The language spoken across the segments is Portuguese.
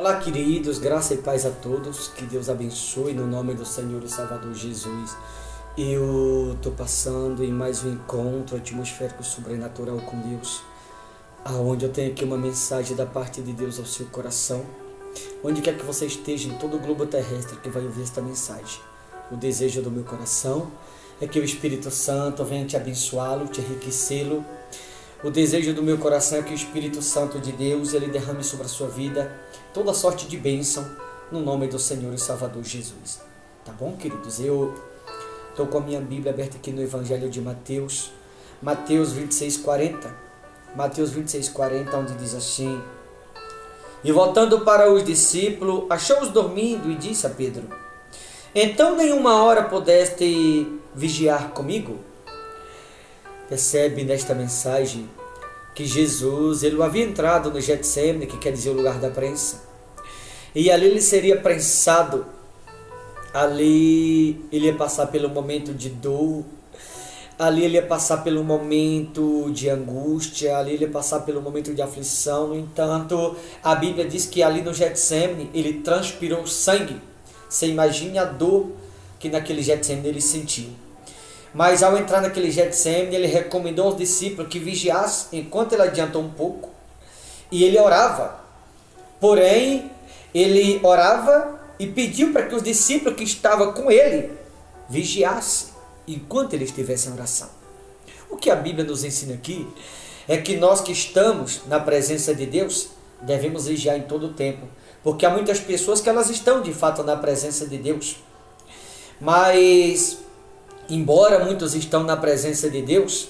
Olá, queridos, graça e paz a todos, que Deus abençoe no nome do Senhor e Salvador Jesus. Eu estou passando em mais um encontro atmosférico sobrenatural com Deus, aonde eu tenho aqui uma mensagem da parte de Deus ao seu coração. Onde quer que você esteja em todo o globo terrestre que vai ouvir esta mensagem, o desejo do meu coração é que o Espírito Santo venha te abençoá-lo, te enriquecê-lo. O desejo do meu coração é que o Espírito Santo de Deus ele derrame sobre a sua vida toda sorte de bênção no nome do Senhor e Salvador Jesus. Tá bom, queridos? Eu estou com a minha Bíblia aberta aqui no Evangelho de Mateus, Mateus 26:40. Mateus 26:40, onde diz assim: E voltando para os discípulos, achou-os dormindo e disse a Pedro: Então nenhuma hora pudeste vigiar comigo? Percebe nesta mensagem que Jesus ele havia entrado no Getsemane, que quer dizer o lugar da prensa, e ali ele seria prensado, ali ele ia passar pelo momento de dor, ali ele ia passar pelo momento de angústia, ali ele ia passar pelo momento de aflição. No entanto, a Bíblia diz que ali no Getsemane ele transpirou sangue. Você imagine a dor que naquele Getsemane ele sentiu. Mas ao entrar naquele Getsemane, ele recomendou aos discípulos que vigiassem enquanto ele adiantou um pouco. E ele orava. Porém, ele orava e pediu para que os discípulos que estavam com ele vigiassem enquanto ele estivesse em oração. O que a Bíblia nos ensina aqui é que nós que estamos na presença de Deus devemos vigiar em todo o tempo. Porque há muitas pessoas que elas estão de fato na presença de Deus. Mas embora muitos estão na presença de Deus,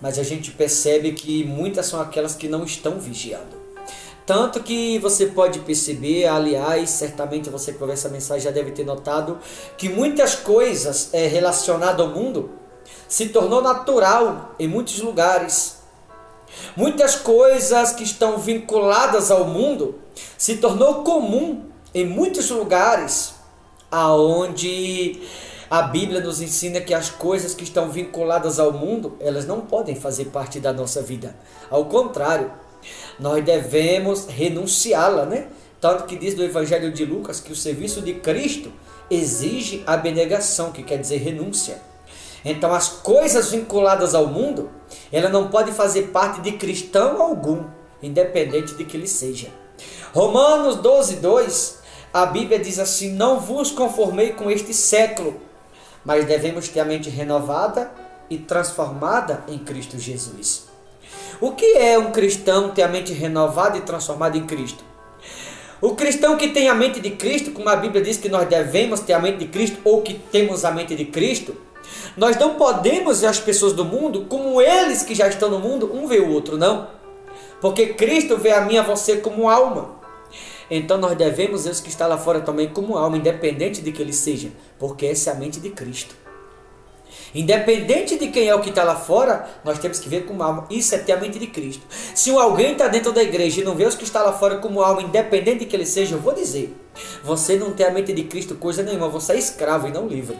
mas a gente percebe que muitas são aquelas que não estão vigiando. Tanto que você pode perceber, aliás, certamente você que ouve essa mensagem já deve ter notado, que muitas coisas relacionadas ao mundo se tornou natural em muitos lugares. Muitas coisas que estão vinculadas ao mundo se tornou comum em muitos lugares, aonde a Bíblia nos ensina que as coisas que estão vinculadas ao mundo, elas não podem fazer parte da nossa vida. Ao contrário, nós devemos renunciá-la, né? Tanto que diz do Evangelho de Lucas que o serviço de Cristo exige abnegação, que quer dizer renúncia. Então as coisas vinculadas ao mundo, ela não pode fazer parte de cristão algum, independente de que ele seja. Romanos 12:2, a Bíblia diz assim: Não vos conformei com este século, mas devemos ter a mente renovada e transformada em Cristo Jesus. O que é um cristão ter a mente renovada e transformada em Cristo? O cristão que tem a mente de Cristo, como a Bíblia diz que nós devemos ter a mente de Cristo, ou que temos a mente de Cristo, nós não podemos ver as pessoas do mundo como eles que já estão no mundo, um vê o outro, não. Porque Cristo vê a mim e a você como alma. Então nós devemos ver os que estão lá fora também como alma, independente de que ele seja, porque essa é a mente de Cristo. Independente de quem é o que está lá fora, nós temos que ver como alma. Isso é ter a mente de Cristo. Se alguém está dentro da igreja e não vê os que estão lá fora como alma, independente de que ele seja, eu vou dizer, você não tem a mente de Cristo coisa nenhuma, você é escravo e não livre.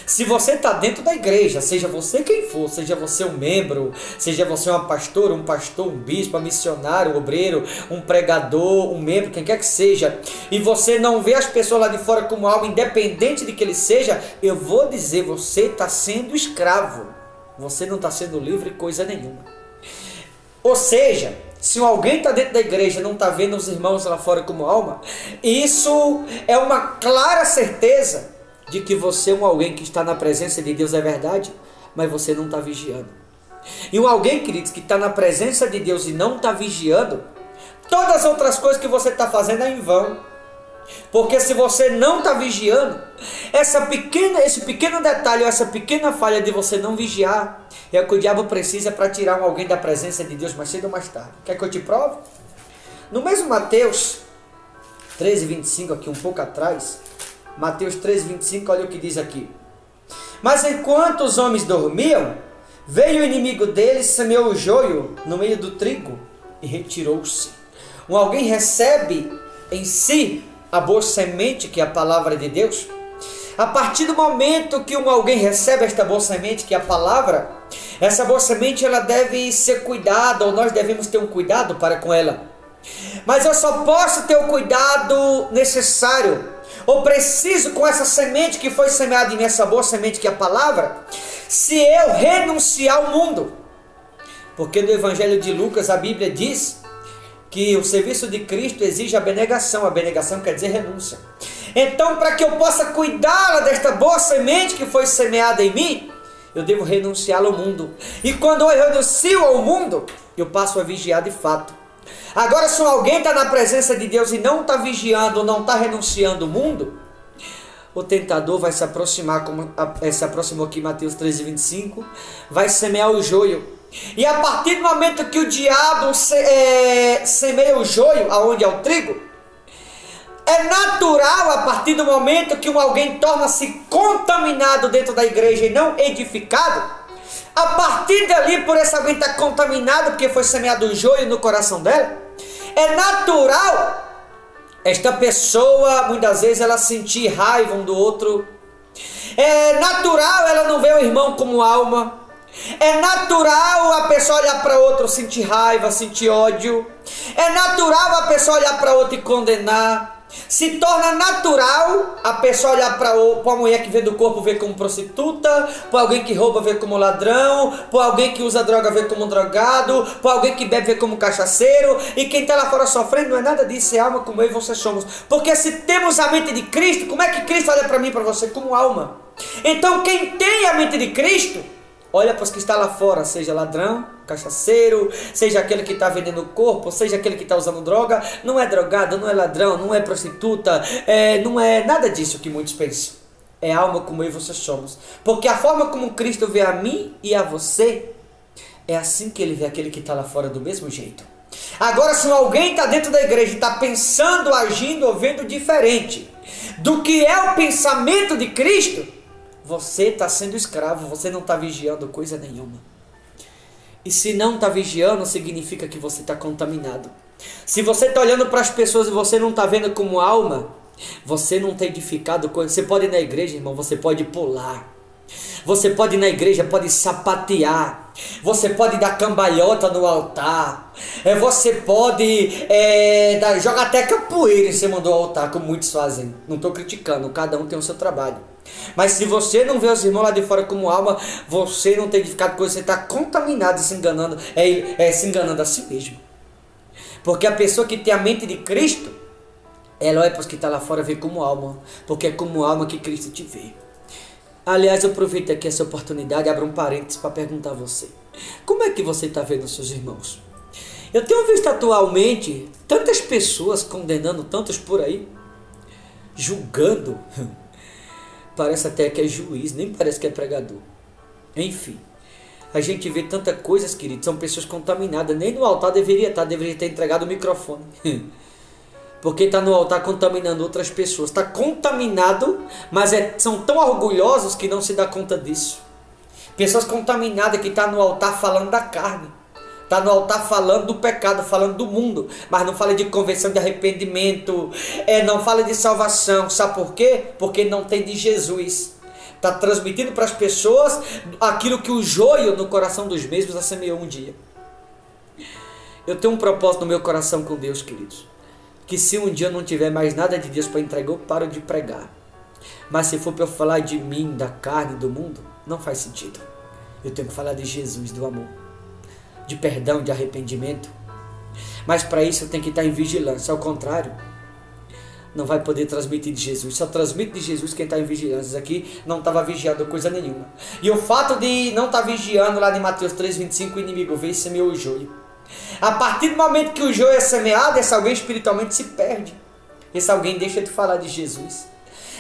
Se você está dentro da igreja, seja você quem for, seja você um membro, seja você uma pastora, um pastor, um bispo, um missionário, um obreiro, um pregador, um membro, quem quer que seja, e você não vê as pessoas lá de fora como algo, independente de que ele seja, eu vou dizer, você está sendo escravo. Você não está sendo livre coisa nenhuma. Ou seja, se alguém está dentro da igreja e não está vendo os irmãos lá fora como alma, isso é uma clara certeza de que você é um alguém que está na presença de Deus, é verdade, mas você não está vigiando. E um alguém, queridos, que está na presença de Deus e não está vigiando, todas as outras coisas que você está fazendo é em vão. Porque se você não está vigiando, esse pequeno detalhe, essa pequena falha de você não vigiar, é o que o diabo precisa para tirar um alguém da presença de Deus mais cedo ou mais tarde. Quer que eu te prove? No mesmo Mateus 13:25, aqui um pouco atrás, Mateus 13:25, olha o que diz aqui. Mas enquanto os homens dormiam, veio o inimigo deles, semeou o joio no meio do trigo e retirou-se. Um alguém recebe em si a boa semente, que é a palavra de Deus. A partir do momento que alguém recebe esta boa semente, que é a palavra, essa boa semente ela deve ser cuidada, ou nós devemos ter um cuidado para com ela. Mas eu só posso ter o cuidado necessário, ou preciso, com essa semente que foi semeada em mim, essa boa semente que é a palavra, se eu renunciar ao mundo. Porque no Evangelho de Lucas a Bíblia diz que o serviço de Cristo exige abnegação quer dizer renúncia. Então, para que eu possa cuidá-la desta boa semente que foi semeada em mim, eu devo renunciar ao mundo. E quando eu renuncio ao mundo, eu passo a vigiar de fato. Agora, se alguém está na presença de Deus e não está vigiando, não está renunciando ao mundo, o tentador vai se aproximar, como se aproximou aqui em Mateus 13:25, vai semear o joio. E a partir do momento que o diabo semeia o joio, aonde é o trigo, é natural, a partir do momento que alguém torna-se contaminado dentro da igreja e não edificado, a partir dali, por esse alguém estar contaminado, porque foi semeado o joio no coração dela, é natural esta pessoa, muitas vezes, ela sentir raiva um do outro. É natural ela não ver o irmão como alma. É natural a pessoa olhar para outro, sentir raiva, sentir ódio. É natural a pessoa olhar para outro e condenar. Se torna natural a pessoa olhar para a mulher que vê do corpo, ver como prostituta, para alguém que rouba, ver como ladrão, para alguém que usa droga, ver como drogado, para alguém que bebe, ver como cachaceiro, e quem está lá fora sofrendo não é nada disso, é alma como eu e você somos. Porque se temos a mente de Cristo, como é que Cristo olha para mim e para você? Como alma. Então quem tem a mente de Cristo, olha para os que estão lá fora, seja ladrão, cachaceiro, seja aquele que está vendendo o corpo, seja aquele que está usando droga, não é drogado, não é ladrão, não é prostituta, não é nada disso que muitos pensam. É alma como eu e você somos. Porque a forma como Cristo vê a mim e a você, é assim que ele vê aquele que está lá fora do mesmo jeito. Agora, se alguém está dentro da igreja e está pensando, agindo ou vendo diferente do que é o pensamento de Cristo, você está sendo escravo, você não está vigiando coisa nenhuma. E se não está vigiando, significa que você está contaminado. Se você está olhando para as pessoas e você não está vendo como alma, você não está edificado coisa. Você pode ir na igreja, irmão, você pode pular. Você pode ir na igreja, pode sapatear. Você pode dar cambalhota no altar. Você pode jogar até capoeira em cima do altar, como muitos fazem. Não estou criticando, cada um tem o seu trabalho. Mas se você não vê os irmãos lá de fora como alma, você não tem edificado coisa, você está contaminado e se enganando, se enganando a si mesmo. Porque a pessoa que tem a mente de Cristo, ela olha para os que estão lá fora, vê como alma, porque é como alma que Cristo te vê. Aliás, eu aproveito aqui essa oportunidade e abro um parênteses para perguntar a você: como é que você está vendo os seus irmãos? Eu tenho visto atualmente tantas pessoas condenando tantos por aí, julgando. Parece até que é juiz, nem parece que é pregador. Enfim, a gente vê tantas coisas, queridos, são pessoas contaminadas. Nem no altar deveria ter entregado o microfone. Porque está no altar contaminando outras pessoas. Está contaminado, mas são tão orgulhosos que não se dá conta disso. Pessoas contaminadas que estão no altar falando da carne. Está no altar falando do pecado, falando do mundo, mas não fala de conversão, de arrependimento, não fala de salvação. Sabe por quê? Porque não tem de Jesus. Está transmitindo para as pessoas aquilo que o joio no coração dos mesmos assemeou um dia. Eu tenho um propósito no meu coração com Deus, queridos, que se um dia eu não tiver mais nada de Deus para entregar, eu paro de pregar. Mas se for para eu falar de mim, da carne, do mundo, não faz sentido. Eu tenho que falar de Jesus, do amor, de perdão, de arrependimento. Mas para isso eu tenho que estar em vigilância. Ao contrário, não vai poder transmitir de Jesus. Só transmite de Jesus quem está em vigilância. Aqui não estava vigiando coisa nenhuma. E o fato de não estar vigiando, lá de Mateus 3:25, o inimigo veio e semeou o joio. A partir do momento que o joio é semeado, esse alguém espiritualmente se perde. Esse alguém deixa de falar de Jesus.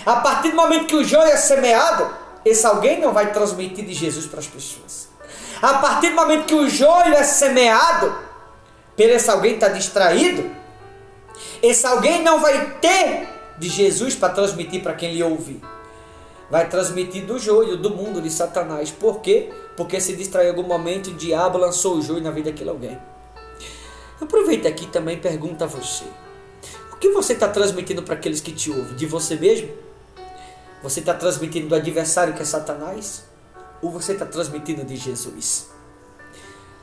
A partir do momento que o joio é semeado, esse alguém não vai transmitir de Jesus para as pessoas. A partir do momento que o joio é semeado, pelo esse alguém está distraído, esse alguém não vai ter de Jesus para transmitir para quem lhe ouve. Vai transmitir do joio, do mundo, de Satanás. Por quê? Porque se distraiu em algum momento, o diabo lançou o joio na vida daquele alguém. Aproveita aqui também e pergunta a você: o que você está transmitindo para aqueles que te ouvem? De você mesmo? Você está transmitindo do adversário, que é Satanás? Ou você está transmitindo de Jesus?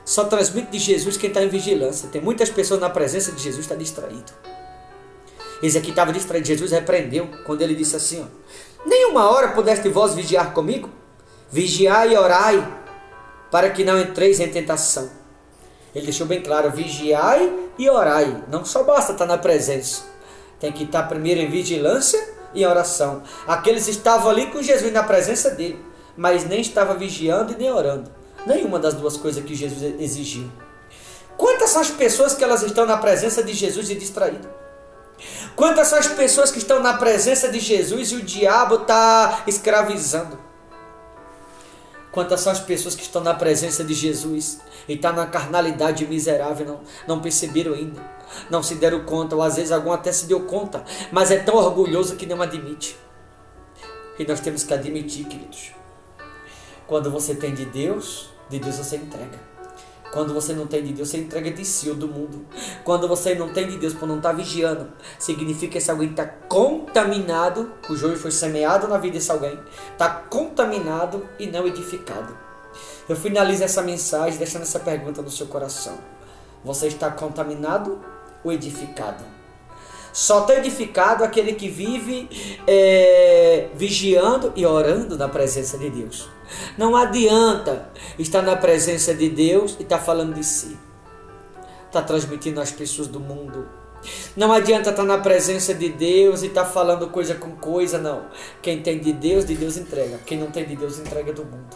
Só transmite de Jesus quem está em vigilância. Tem muitas pessoas na presença de Jesus que está distraído. Esse aqui estava distraído. Jesus repreendeu quando ele disse assim, ó, nenhuma hora pudeste vós vigiar comigo? Vigiai e orai, para que não entreis em tentação. Ele deixou bem claro, vigiai e orai. Não só basta estar na presença. Tem que estar primeiro em vigilância e em oração. Aqueles estavam ali com Jesus na presença dele, mas nem estavam vigiando e nem orando. Nenhuma das duas coisas que Jesus exigiu. Quantas são as pessoas que elas estão na presença de Jesus e distraídas? Quantas são as pessoas que estão na presença de Jesus e o diabo está escravizando? Quantas são as pessoas que estão na presença de Jesus e estão na carnalidade miserável, não perceberam ainda, não se deram conta, ou às vezes algum até se deu conta, mas é tão orgulhoso que não admite. E nós temos que admitir, queridos. Quando você tem de Deus você entrega. Quando você não tem de Deus, você entrega de si ou do mundo. Quando você não tem de Deus por não estar vigiando, significa que esse alguém está contaminado, o joio foi semeado na vida desse alguém, está contaminado e não edificado. Eu finalizo essa mensagem deixando essa pergunta no seu coração. Você está contaminado ou edificado? Só está edificado aquele que vive vigiando e orando na presença de Deus. Não adianta estar na presença de Deus e estar falando de si. Está transmitindo às pessoas do mundo. Não adianta estar na presença de Deus e estar falando coisa com coisa, não. Quem tem de Deus entrega. Quem não tem de Deus, entrega do mundo.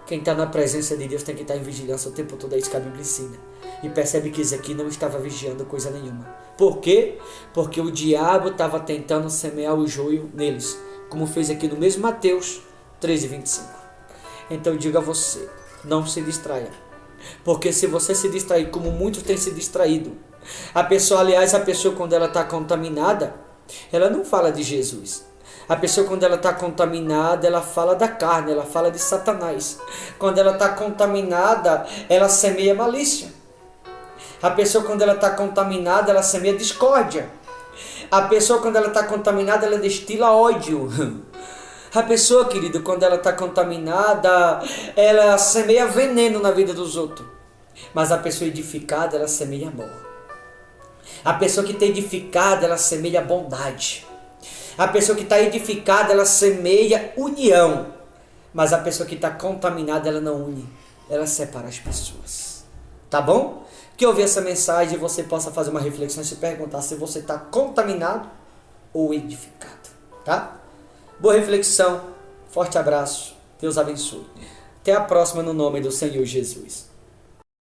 Quem está na presença de Deus tem que estar em vigilância o tempo todo, é isso que a Bíblia ensina. E percebe que Ezequiel não estava vigiando coisa nenhuma. Por quê? Porque o diabo estava tentando semear o joio neles, como fez aqui no mesmo Mateus 13:25. Então eu digo a você, não se distraia. Porque se você se distrair, como muitos têm se distraído, a pessoa quando ela está contaminada, ela não fala de Jesus. A pessoa quando ela está contaminada, ela fala da carne, ela fala de Satanás. Quando ela está contaminada, ela semeia malícia. A pessoa quando ela está contaminada, ela semeia discórdia. A pessoa quando ela está contaminada, ela destila ódio. A pessoa, querido, quando ela está contaminada, ela semeia veneno na vida dos outros. Mas a pessoa edificada, ela semeia amor. A pessoa que está edificada, ela semeia bondade. A pessoa que está edificada, ela semeia união. Mas a pessoa que está contaminada, ela não une. Ela separa as pessoas. Tá bom? Que ouvir essa mensagem você possa fazer uma reflexão e se perguntar se você está contaminado ou edificado. Tá? Boa reflexão. Forte abraço. Deus abençoe. Até a próxima no nome do Senhor Jesus.